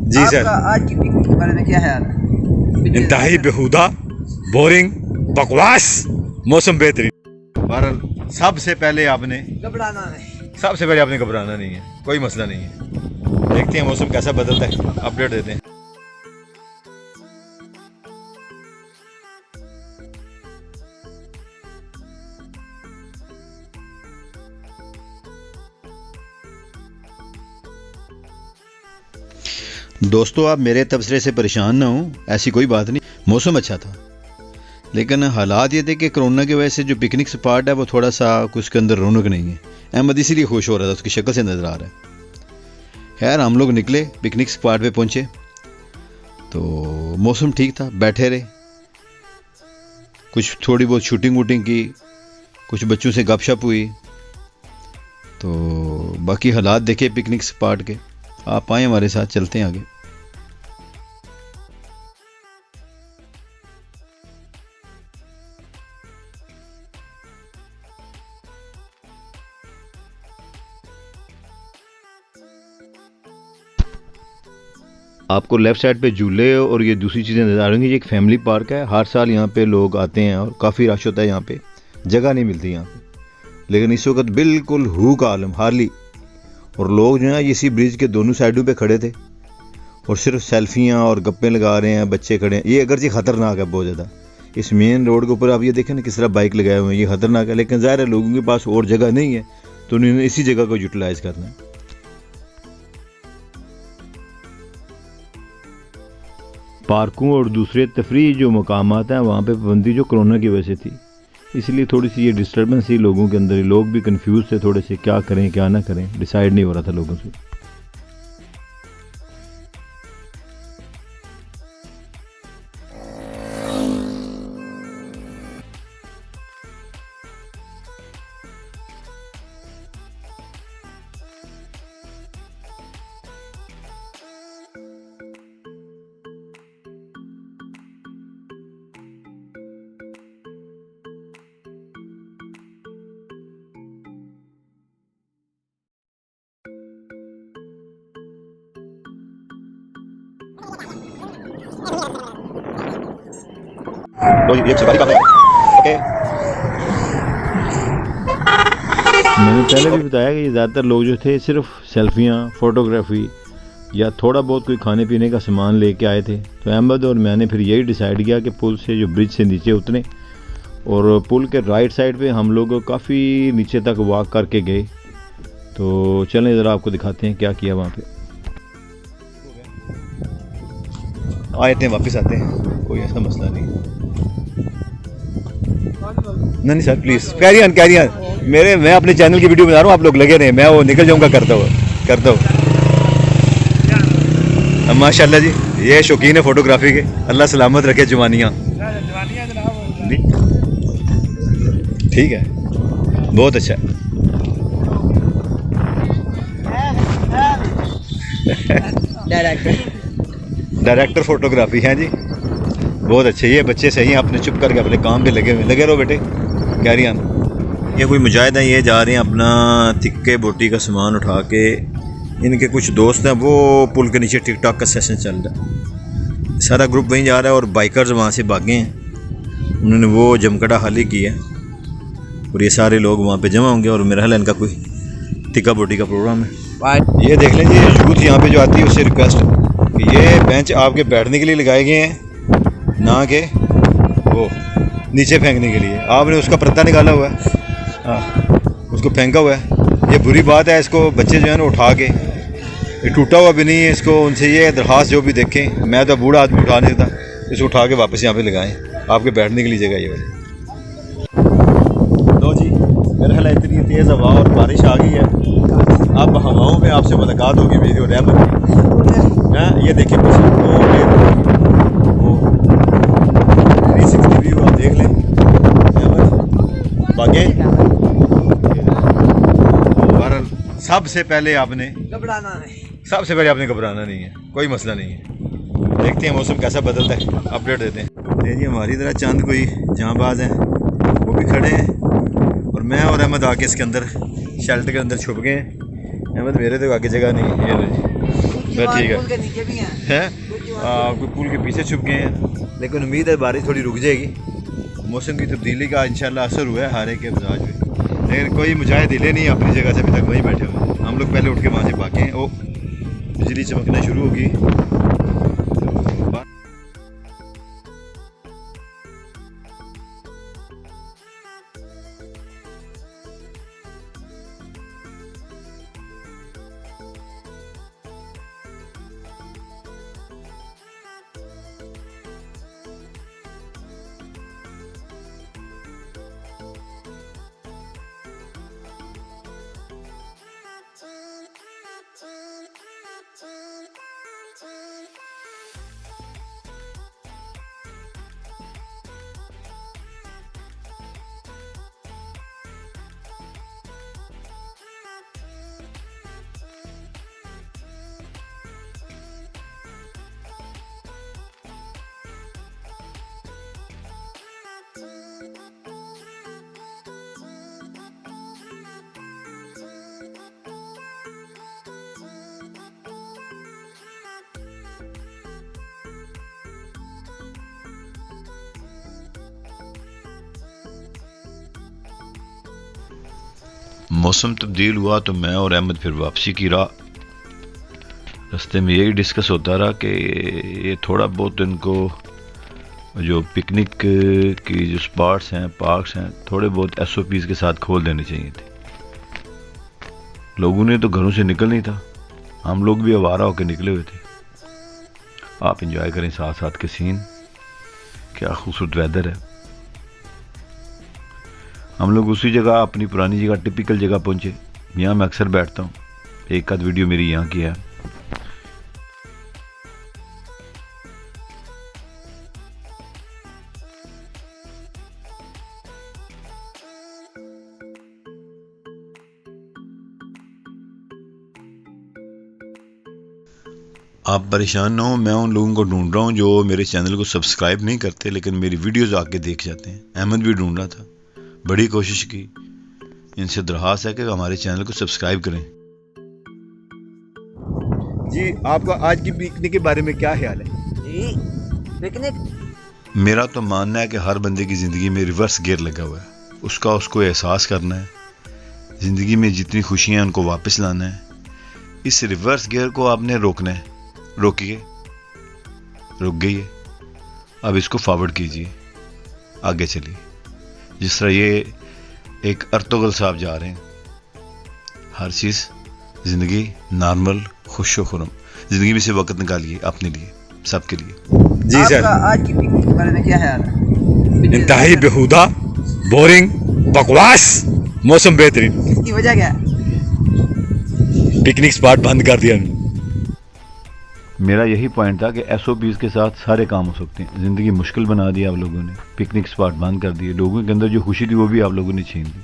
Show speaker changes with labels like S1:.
S1: जी sir.
S2: आज की picnic के बारे में क्या है?
S1: इंतहाई बेहुदा, बोरिंग, बकवास, मौसम बेहतरीन। बहरहाल सबसे पहले आपने घबराना नहीं है, कोई मसला नहीं है। देखते हैं मौसम कैसा बदलता है, अपडेट देते हैं। दोस्तों, आप मेरे तबसरे से परेशान ना हो, ऐसी कोई बात नहीं। मौसम अच्छा था, लेकिन हालात ये थे कि कोरोना की वजह से जो पिकनिक स्पॉट है वो थोड़ा सा उसके अंदर रौनक नहीं है। अहमद इसीलिए खुश हो रहा था, उसकी शक्ल से नज़र आ रहा है। खैर, हम लोग निकले, पिकनिक स्पॉट पे पहुंचे तो मौसम ठीक था, बैठे रहे, कुछ थोड़ी बहुत शूटिंग वूटिंग की, कुछ बच्चों से गपशप हुई, तो बाकी हालात देखे पिकनिक स्पॉट के। आप आए हमारे साथ, चलते हैं आगे। आपको लेफ़्ट साइड पे झूले और ये दूसरी चीज़ें नज़र आ रही हैं। ये एक फैमिली पार्क है, हर साल यहाँ पे लोग आते हैं और काफ़ी रश होता है यहाँ पे, जगह नहीं मिलती यहाँ पे। लेकिन इस वक्त बिल्कुल हू का आलम, हार्ली, और लोग जो है इसी ब्रिज के दोनों साइडों पे खड़े थे और सिर्फ सेल्फियाँ और गप्पे लगा रहे हैं, बच्चे खड़े हैं। ये अगरचे ख़तरनाक है बहुत ज़्यादा। इस मेन रोड के ऊपर आप ये देखें ना किस तरह बाइक लगाए हुए हैं, ये ख़तरनाक है। लेकिन ज़ाहिर है लोगों के पास और जगह नहीं है, तो उन्होंने इसी जगह को यूटिलाइज़ करना है। पार्कों और दूसरे तफरी जो मकामात हैं वहाँ पे पाबंदी जो कोरोना की वजह से थी, इसलिए थोड़ी सी ये डिस्टर्बेंस थी लोगों के अंदर। लोग भी कंफ्यूज थे थोड़े से, क्या करें क्या ना करें, डिसाइड नहीं हो रहा था लोगों से। ये सरकारी काम है। ओके, मैंने पहले भी बताया कि ज़्यादातर लोग जो थे सिर्फ सेल्फियाँ, फ़ोटोग्राफी या थोड़ा बहुत कोई खाने पीने का सामान लेके आए थे। तो अहमद और मैंने फिर यही डिसाइड किया कि पुल से जो ब्रिज से नीचे उतरे और पुल के राइट साइड पे हम लोग काफ़ी नीचे तक वॉक करके गए। तो चलें ज़रा आपको दिखाते हैं क्या किया वहाँ पे। आए थे, वापस आते हैं, कोई ऐसा मसला नहीं। नहीं सर, प्लीज़ कैरी ऑन। मैं अपने चैनल की वीडियो बना रहा हूँ, आप लोग लगे रहे, मैं वो निकल जाऊँगा करता हूँ। माशाल्लाह जी, ये शौकीन है फोटोग्राफी के, अल्लाह सलामत रखे जवानियाँ। ठीक है, बहुत अच्छा है। डायरेक्टर फोटोग्राफी है जी, बहुत अच्छे। ये बच्चे सही हैं, अपने चुप करके अपने काम पे लगे रहो बेटे, कैरी ऑन। ये कोई मुजाहिद हैं, ये जा रहे हैं अपना तिक्के बोटी का सामान उठा के। इनके कुछ दोस्त हैं, वो पुल के नीचे टिकटॉक का सेशन चल रहा है, सारा ग्रुप वहीं जा रहा है और बाइकर्स वहाँ से भागे हैं। उन्होंने वो जमकड़ा खाली किया और ये सारे लोग वहाँ पे जमा होंगे और मेरा ख्याल इनका कोई टिक्का बोटी का प्रोग्राम है। ये देख लें जी, यूथ यहाँ पे जो आती है उससे रिक्वेस्ट कि ये बेंच आपके बैठने के लिए लगाए गए हैं, ना कि वो नीचे फेंकने के लिए। आपने उसका पत्ता निकाला हुआ है, हाँ, उसको फेंका हुआ है। ये बुरी बात है, इसको बच्चे जो है ना उठा के, ये टूटा हुआ भी नहीं है, इसको उनसे ये दरख्वास्त जो भी देखें, मैं तो बूढ़ा आदमी उठा नहीं देता, इसको उठा के वापस यहाँ पे लगाएं, आपके बैठने के लिए जगह ये है। लो जी, मेरा ख्याल इतनी तेज़ हवा और बारिश आ गई है, अब हवाओं में आपसे मुलाकात होगी मेरी और रहमत की। ये देखिए वो 360 व्यू आप देख लें बाकी। सबसे पहले आपने घबराना नहीं है, कोई मसला नहीं है। देखते हैं मौसम कैसा बदलता है, अपडेट देते हैं। जी, हमारी तरह चंद कोई जांबाज हैं, वो भी खड़े हैं और मैं और अहमद आके इसके अंदर शेल्टर के अंदर छुप गए हैं। अहमद मेरे तो आगे जगह नहीं है। बस ठीक
S2: पुल के नीचे भी हैं।
S1: है कोई पुल के पीछे छुप गए हैं, लेकिन उम्मीद है बारिश थोड़ी रुक जाएगी। मौसम की तब्दीली का इंशाल्लाह असर हुआ है हर एक के मिजाज में, लेकिन कोई मुजाहिद हिले नहीं अपनी जगह से, अभी तक वहीं बैठे हुए हैं। हम लोग पहले उठ के वहाँ से भागे हैं। ओ बिजली चमकना शुरू होगी। मौसम तब्दील हुआ तो मैं और अहमद फिर वापसी की राह। रास्ते में यही डिस्कस होता रहा कि ये थोड़ा बहुत इनको जो पिकनिक की जो स्पॉट्स हैं, पार्क्स हैं, थोड़े बहुत SOPs के साथ खोल देने चाहिए थे। लोगों ने तो घरों से निकल नहीं था, हम लोग भी आवारा होकर निकले हुए थे। आप एंजॉय करें साथ साथ के सीन, क्या खूबसूरत वेदर है। हम लोग उसी जगह, अपनी पुरानी जगह, टिपिकल जगह पहुंचे। यहाँ मैं अक्सर बैठता हूँ, एक आध वीडियो मेरी यहाँ की है। आप परेशान ना हो, मैं उन लोगों को ढूंढ रहा हूँ जो मेरे चैनल को सब्सक्राइब नहीं करते लेकिन मेरी वीडियोस आके देख जाते हैं। अहमद भी ढूंढ रहा था, बड़ी कोशिश की। इनसे दरख्वास्त है कि हमारे चैनल को सब्सक्राइब करें। जी, आपका आज की पिकनिक के बारे में क्या ख्याल है?
S2: जी, पिकनिक
S1: मेरा तो मानना है कि हर बंदे की ज़िंदगी में रिवर्स गियर लगा हुआ है। उसको एहसास करना है। ज़िंदगी में जितनी खुशियाँ हैं उनको वापस लाना है। इस रिवर्स गियर को आपने रोकना है। रोकिए, रुक गई है, अब इसको फॉरवर्ड कीजिए, आगे चलिए। जिस तरह ये एक अर्तुगरुल साहब जा रहे हैं। हर चीज़ ज़िंदगी नॉर्मल, खुश खुरम ज़िंदगी में से वक्त निकालिए अपने लिए, सबके लिए। जी सर,
S2: आज की पिकनिक के बारे में क्या ख्याल है?
S1: इंतहाई बेहुदा, बोरिंग, बकवास, मौसम बेहतरीन।
S2: इसकी वजह क्या है?
S1: पिकनिक स्पॉट बंद कर दिया। मेरा यही पॉइंट था कि SOPs के साथ सारे काम हो सकते हैं। ज़िंदगी मुश्किल बना दी आप लोगों ने, पिकनिक स्पॉट बंद कर दिए, लोगों के अंदर जो खुशी थी वो भी आप लोगों ने छीन ली।